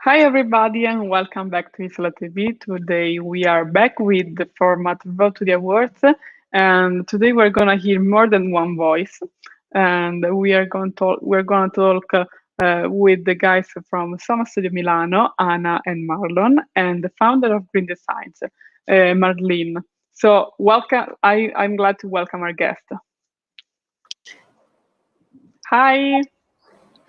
Hi, everybody, and welcome back to Isola TV. Today we are back with the format Vote to the Awards, and today we're gonna hear more than one voice, and we're gonna talk with the guys from Soma Studio Milano, Anna and Marlon, and the founder of Green Designs, Marlene. So welcome. I'm glad to welcome our guest. Hi,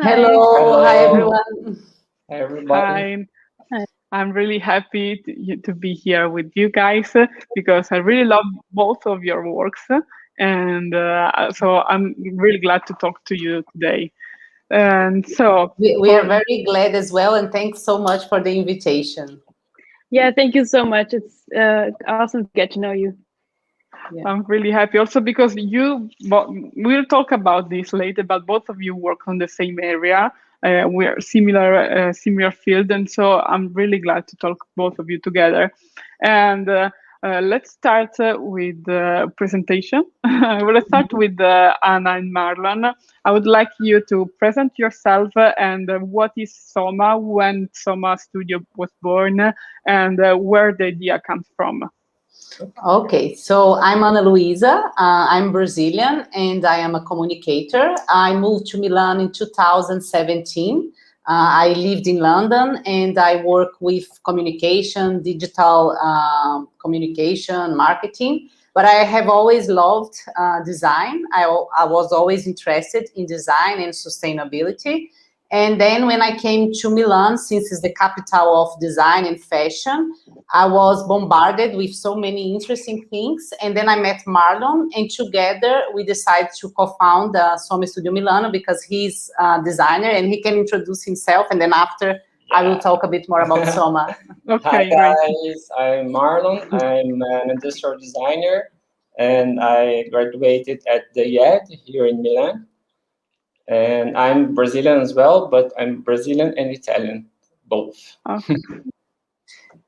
Hi. Hello, hi Hello, everyone. everybody. hi. Hi. I'm really happy to be here with you guys because I really love both of your works. And so I'm really glad to talk to you today. And so, We are for very glad as well, and thanks so much for the invitation. Yeah, thank you so much. It's awesome to get to know you. Yeah. I'm really happy also because we'll talk about this later, but both of you work on the same area. We're similar field, and so I'm really glad to talk both of you together. And let's start with the presentation. Let's start Mhm. with Anna and Marlon. I would like you to present yourself and what is Soma, when Soma Studio was born, and where the idea comes from. Okay, so I'm Ana Luisa. I'm Brazilian and I am a communicator. I moved to Milan in 2017. I lived in London and I work with communication, digital communication, marketing. But I have always loved design. I was always interested in design and sustainability. And then when I came to Milan, since it's the capital of design and fashion, I was bombarded with so many interesting things. And then I met Marlon, and together we decided to co-found Some Studio Milano because he's a designer and he can introduce himself. And then after, I will Yeah. talk a bit more about Soma. Hi Okay, great. guys, I'm Marlon. I'm an industrial designer and I graduated at the IED here in Milan. And I'm Brazilian as well, but I'm Brazilian and Italian, both.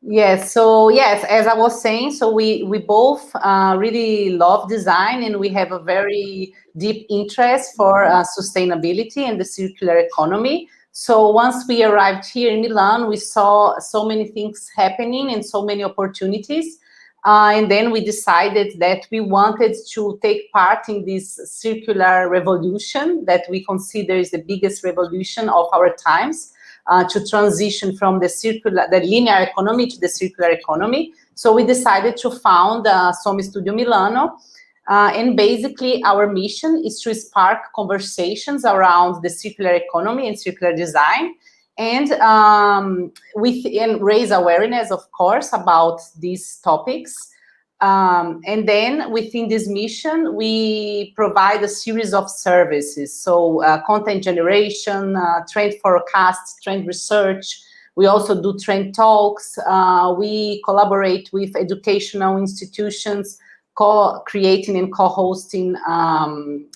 Yes, so yes, as I was saying, so we both really love design and we have a very deep interest for sustainability and the circular economy. So once we arrived here in Milan, we saw so many things happening and so many opportunities. And then we decided that we wanted to take part in this circular revolution that we consider is the biggest revolution of our times to transition from the linear economy to the circular economy. So we decided to found Some Studio Milano. And basically, our mission is to spark conversations around the circular economy and circular design, and and raise awareness, of course, about these topics. And then within this mission, we provide a series of services. So content generation, trend forecasts, trend research. We also do trend talks. We collaborate with educational institutions, creating and co-hosting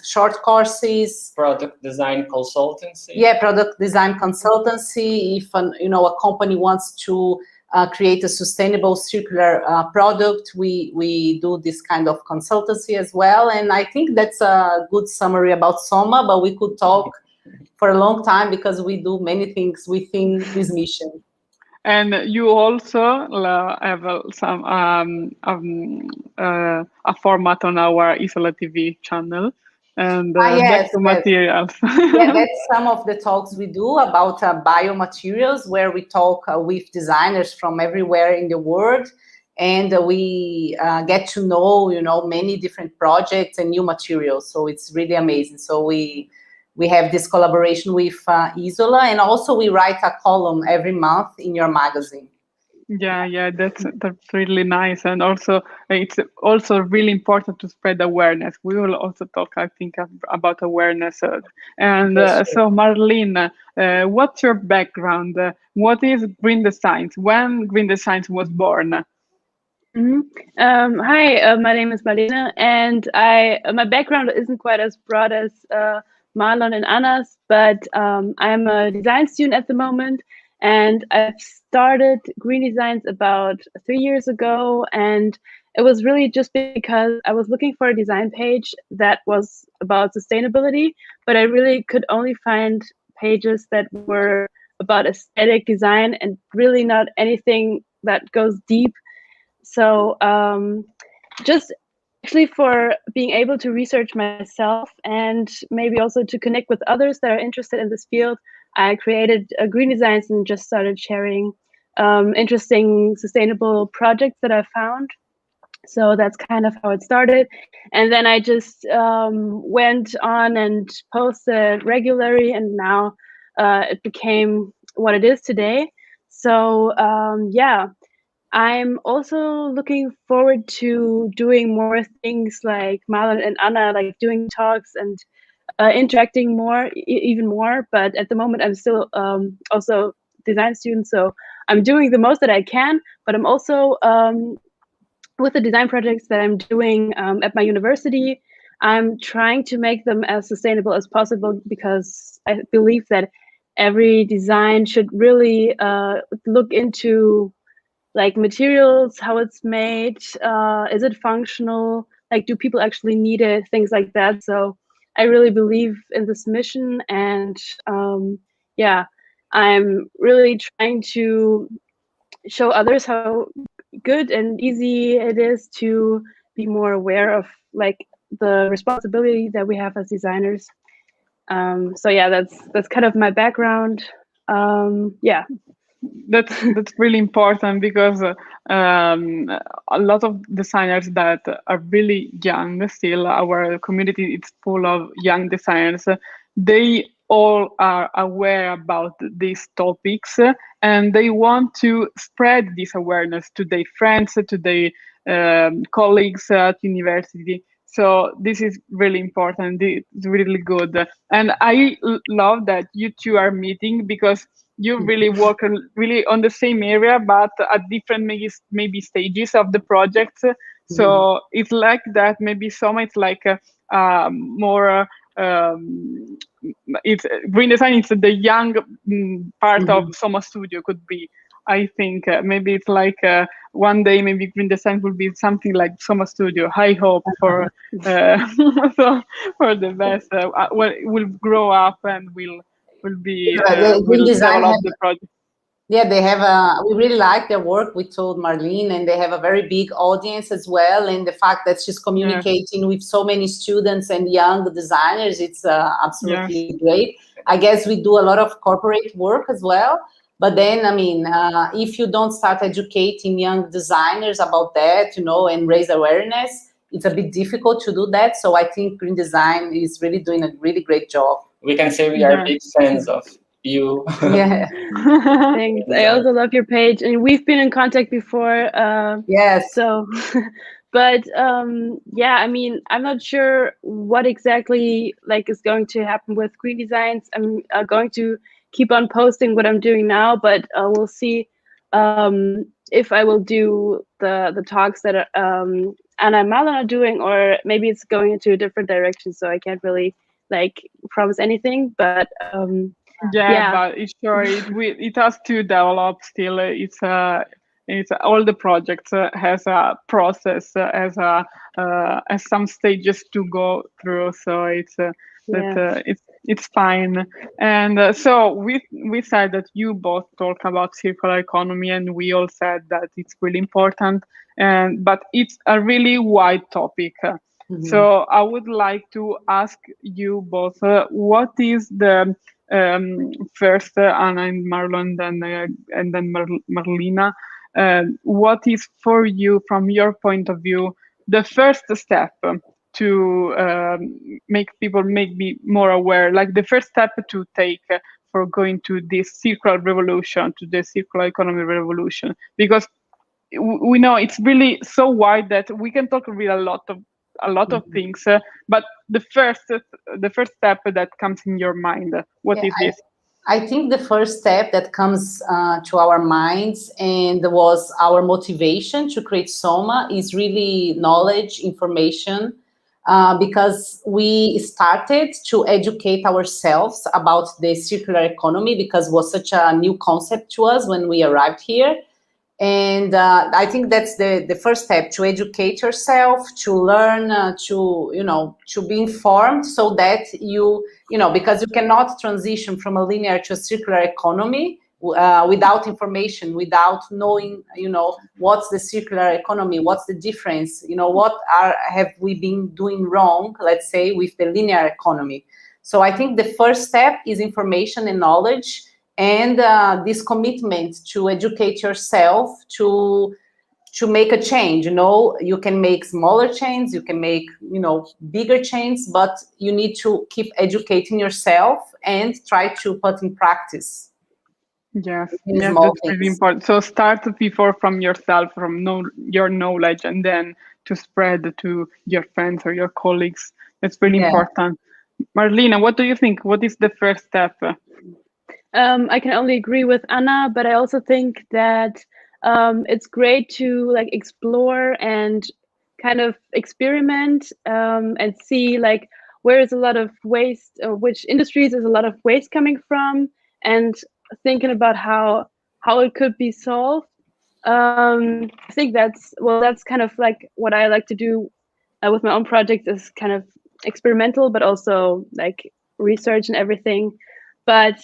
short courses. Product design consultancy. Yeah, product design consultancy. If a company wants to create a sustainable circular product, we do this kind of consultancy as well. And I think that's a good summary about Soma, but we could talk for a long time because we do many things within this mission. And you also have a format on our Isola TV channel and back Yes, to yes. materials. Yeah, that's some of the talks we do about biomaterials, where we talk with designers from everywhere in the world, and we get to know, many different projects and new materials. So it's really amazing. So we have this collaboration with Isola, and also we write a column every month in your magazine. Yeah, that's really nice, and also it's also really important to spread awareness. We will also talk, I think, about awareness. And For sure. so, Marlene, what's your background? What is Green Designs? When Green Designs was born? Mhm. Hi, my name is Marlene, and my background isn't quite as broad as Marlon and Anna's, but I'm a design student at the moment, and I've started Green Designs about 3 years ago, and it was really just because I was looking for a design page that was about sustainability, but I really could only find pages that were about aesthetic design and really not anything that goes deep. So just actually for being able to research myself and maybe also to connect with others that are interested in this field, I created Green Designs and just started sharing interesting sustainable projects that I found. So that's kind of how it started. And then I just went on and posted regularly, and now it became what it is today. So yeah, I'm also looking forward to doing more things like Marlon and Anna, like doing talks and interacting more, even more. But at the moment, I'm still also design student, so I'm doing the most that I can. But I'm also with the design projects that I'm doing at my university, I'm trying to make them as sustainable as possible because I believe that every design should really look into like materials, how it's made, is it functional, like do people actually need it, things like that. So I really believe in this mission, and yeah, I'm really trying to show others how good and easy it is to be more aware of like the responsibility that we have as designers. So yeah, that's kind of my background. Yeah. That's really important because a lot of designers that are really young still, our community is full of young designers. They all are aware about these topics, and they want to spread this awareness to their friends, to their colleagues at university. So this is really important. It's really good, and I love that you two are meeting because you really work really on the same area but at different maybe stages of the project. So it's like that. Maybe some it's like more it's green design. It's the young part of Soma Studio could be. I think maybe it's like one day maybe green design will be something like Soma Studio. I hope for so for the best. Well, it will grow up and will be Yeah, the green will design develop have, the project. yeah, they have a, we really like their work. We told Marlene, and they have a very big audience as well. And the fact that she's Yes, communicating with so many students and young designers, it's yes, absolutely great. I guess we do a lot of corporate work as well. But then, I mean, if you don't start educating young designers about that, and raise awareness, it's a bit difficult to do that. So I think Green Design is really doing a really great job. We can say we are yes. big fans of you. Yeah. Thanks. I also love your page, and we've been in contact before. Yes. So, but yeah, I mean, I'm not sure what exactly like is going to happen with Green Designs. I'm going to keep on posting what I'm doing now, but we'll see if I will do the talks that Anna and Marlon are doing, or maybe it's going into a different direction. So I can't really like promise anything, but Yeah, yeah. but it's sure it has to develop still. It's all the projects has a process, has some stages to go through. So it's that Yeah. it's fine. And so we said that you both talk about circular economy, and we all said that it's really important. And but it's a really wide topic. So I would like to ask you both, what is the first Anna and Marlon, and then Marlena. What is for you, from your point of view, the first step to make people maybe more aware, like the first step to take for going to this circular revolution, to the circular economy revolution? Because we know it's really so wide that we can talk really a lot of things, but the first step that comes in your mind, what Yeah, is this? I think the first step that comes to our minds and was our motivation to create Soma is really knowledge, information, because we started to educate ourselves about the circular economy because it was such a new concept to us when we arrived here. And I think that's the first step, to educate yourself, to learn, to be informed, so that because you cannot transition from a linear to a circular economy without information, without knowing, what's the circular economy, what's the difference, what have we been doing wrong, let's say, with the linear economy. So I think the first step is information and knowledge, and this commitment to educate yourself to make a change. You can make smaller changes, you can make bigger changes, but you need to keep educating yourself and try to put in practice. Yes, Small that's things. really important. So start before from yourself, from your knowledge, and then to spread to your friends or your colleagues. That's really important. Marlena, what do you think? What is the first step? I can only agree with Anna, but I also think that it's great to like explore and kind of experiment and see like where is a lot of waste, which industries is a lot of waste coming from, and thinking about how it could be solved. I think that's kind of like what I like to do with my own projects, is kind of experimental, but also like research and everything. But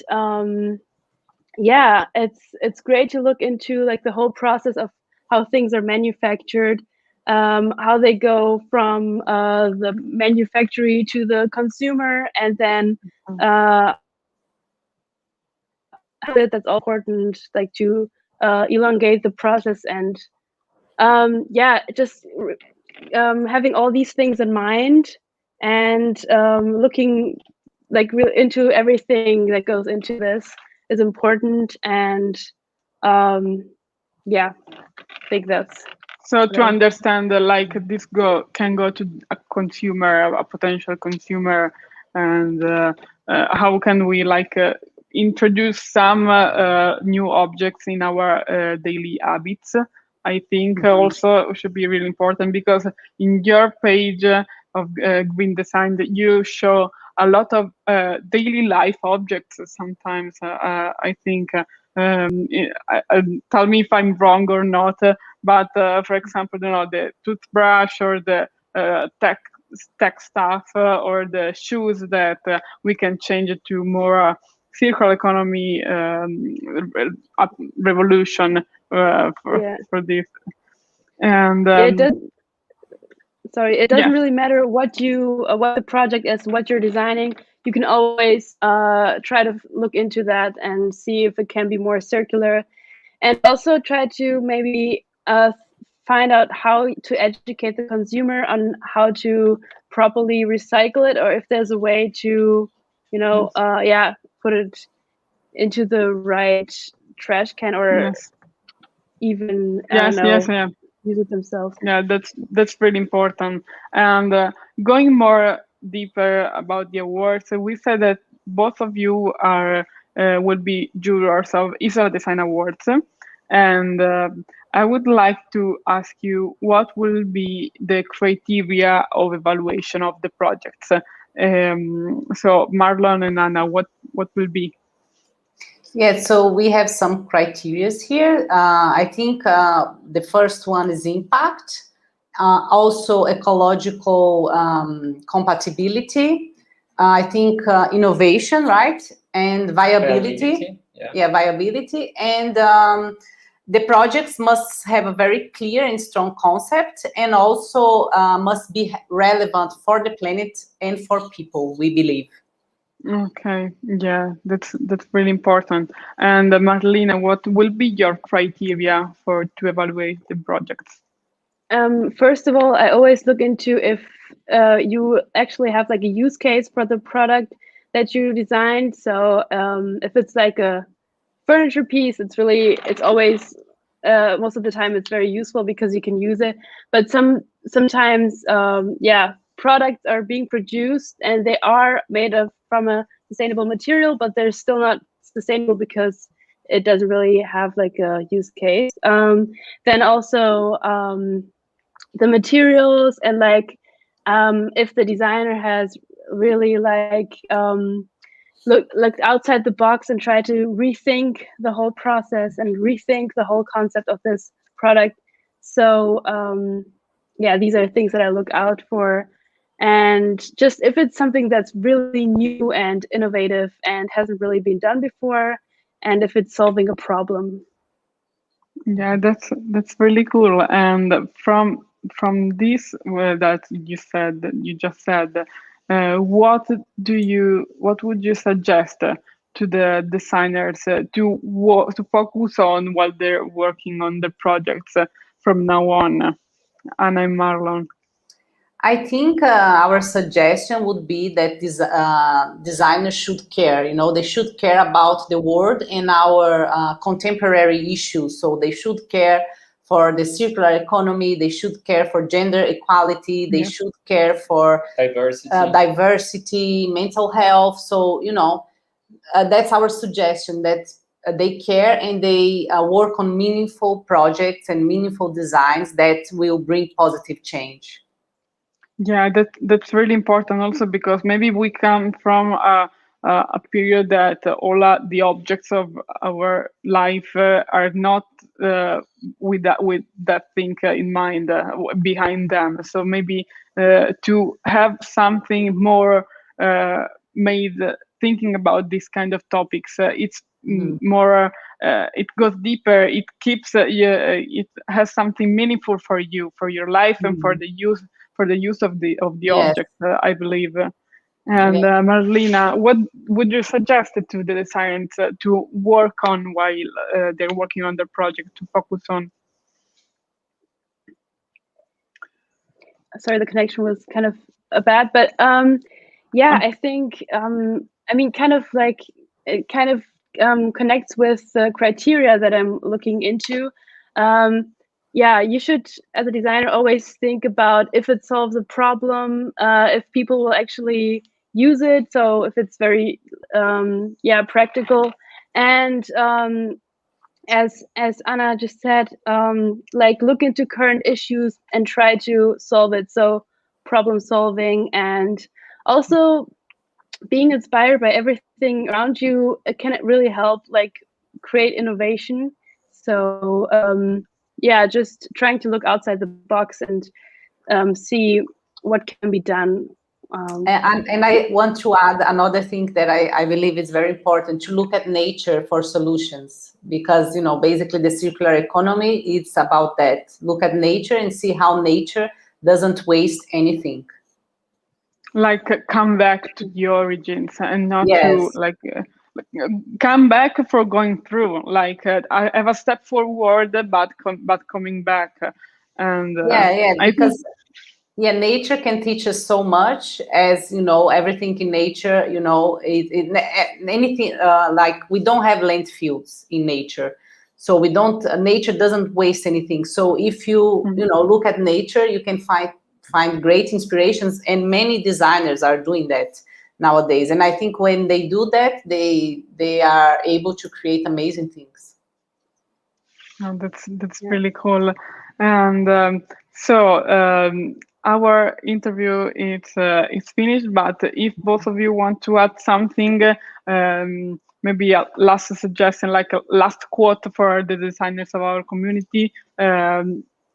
yeah, it's great to look into like the whole process of how things are manufactured, how they go from the manufacturer to the consumer, and then that's all important, like to elongate the process. And yeah, just having all these things in mind, and looking like into everything that goes into this is important. And yeah, I think that's So to understand, like this can go to a consumer, a potential consumer, and how can we like introduce some new objects in our daily habits? I think also should be really important, because in your page of green design, that you show a lot of daily life objects. Sometimes I think. Tell me if I'm wrong or not. But for example, the toothbrush, or the tech stuff, or the shoes that we can change it to more circular economy revolution for this. And it doesn't really matter what the project is, what you're designing. You can always try to look into that and see if it can be more circular, and also try to maybe find out how to educate the consumer on how to properly recycle it, or if there's a way to put it into the right trash can, or even use it themselves. Yeah, that's really important. And going more deeper about the awards, we said that both of you are will be jurors of Isola.design Awards, and I would like to ask you what will be the criteria of evaluation of the projects. So Marlon and Anna, what will be? Yeah, so we have some criteria here. I think the first one is impact, also ecological compatibility. I think innovation, right, and viability. Viability, and the projects must have a very clear and strong concept, and also must be relevant for the planet and for people, we believe. Okay, yeah, that's really important. And Marlena, what will be your criteria to evaluate the projects? First of all, I always look into if you actually have like a use case for the product that you designed. So if it's like a furniture piece, it's always most of the time it's very useful because you can use it. But sometimes products are being produced and they are made from a sustainable material, but they're still not sustainable because it doesn't really have like a use case. Then also the materials, and like if the designer has really like look outside the box and try to rethink the whole process and rethink the whole concept of this product. So yeah, these are things that I look out for. And just if it's something that's really new and innovative and hasn't really been done before, and if it's solving a problem. Yeah, that's really cool. And from this that you just said, what would you suggest to the designers to focus on while they're working on the projects from now on? Anna and Marlon. I think our suggestion would be that designers should care. You know, they should care about the world and our contemporary issues. So they should care for the circular economy. They should care for gender equality. They Yeah. should care for diversity, mental health. So that's our suggestion. That they care and they work on meaningful projects and meaningful designs that will bring positive change. Yeah, that's really important also because maybe we come from a period that all the objects of our life are not with that thing in mind behind them. So maybe to have something more made thinking about this kind of topics, it's more. It goes deeper. It keeps. It has something meaningful for you, for your life, and for the use of the Yes. object, I believe. And Yeah. Marlena, what would you suggest to the designers to work on while they're working on their project to focus on? Sorry, the connection was kind of bad, but yeah, I think I mean, kind of like it kind of connects with the criteria that I'm looking into. Yeah, you should, as a designer, always think about if it solves a problem, if people will actually use it. So if it's very, yeah, practical. And as Anna just said, like look into current issues and try to solve it. So problem solving and also being inspired by everything around you, it can really help like create innovation. So yeah, just trying to look outside the box and see what can be done. And I want to add another thing that I believe is very important, to look at nature for solutions, because basically the circular economy, it's about that. Look at nature and see how nature doesn't waste anything. Like come back to the origins and not Yes. to come back for going through. Like I have a step forward, but coming back. And Yeah, I think because nature can teach us so much, as everything in nature, anything, like we don't have landfills in nature, so we don't nature doesn't waste anything. So if you look at nature, you can find great inspirations, and many designers are doing that nowadays. And I think when they do that, they are able to create amazing things. Oh, that's really cool. And our interview is finished. But if both of you want to add something, maybe a last suggestion, like a last quote for the designers of our community.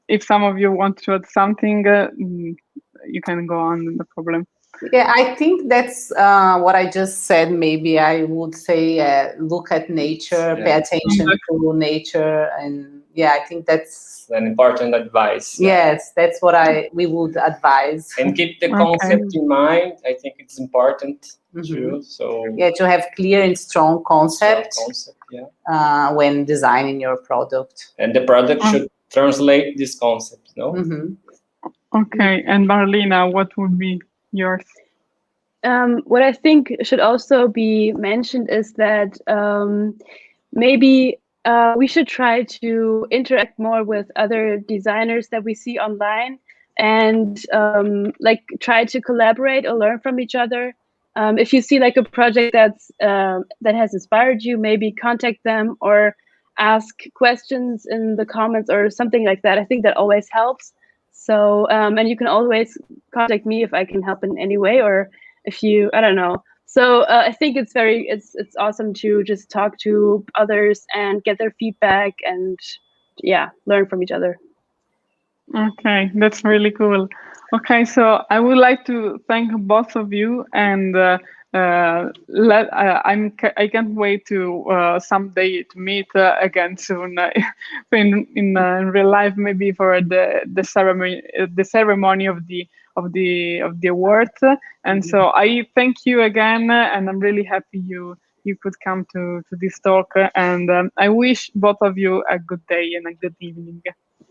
If some of you want to add something, you can go on. No problem. Yeah, I think that's what I just said. Maybe I would say look at nature, pay attention to nature, and I think that's an important advice. Yes, that's what we would advise. And keep the concept in mind. I think it's important too. So to have clear and strong concept, when designing your product. And the product should translate this concept, no? Okay, and Marlena, what would be yours? What I think should also be mentioned is that maybe we should try to interact more with other designers that we see online, and like try to collaborate or learn from each other. If you see like a project that has inspired you, maybe contact them or ask questions in the comments or something like that. I think that always helps. So and you can always contact me if I can help in any way, or if you, I don't know, So I think it's awesome to just talk to others and get their feedback and yeah, learn from each other. Okay, that's really cool. Okay, so I would like to thank both of you, and I can't wait to someday to meet again soon in real life, maybe for the ceremony of the award. And so I thank you again, and I'm really happy you could come to this talk, and I wish both of you a good day and a good evening.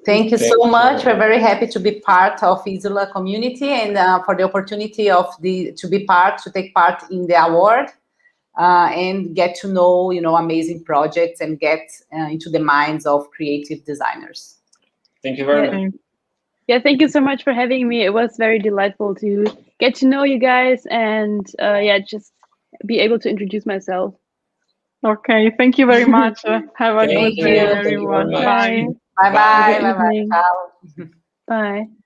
Thank you Thank so you. much. We're very happy to be part of Isola community and for the opportunity to take part in the award and get to know, amazing projects and get into the minds of creative designers. Thank you very Yeah. much. Yeah, thank you so much for having me. It was very delightful to get to know you guys and yeah, just be able to introduce myself. Okay, thank you very much. Have a Thank good you. day, Thank you very everyone. much. Bye. Bye. Bye-bye. Have a good Bye-bye. evening. Ciao. Bye.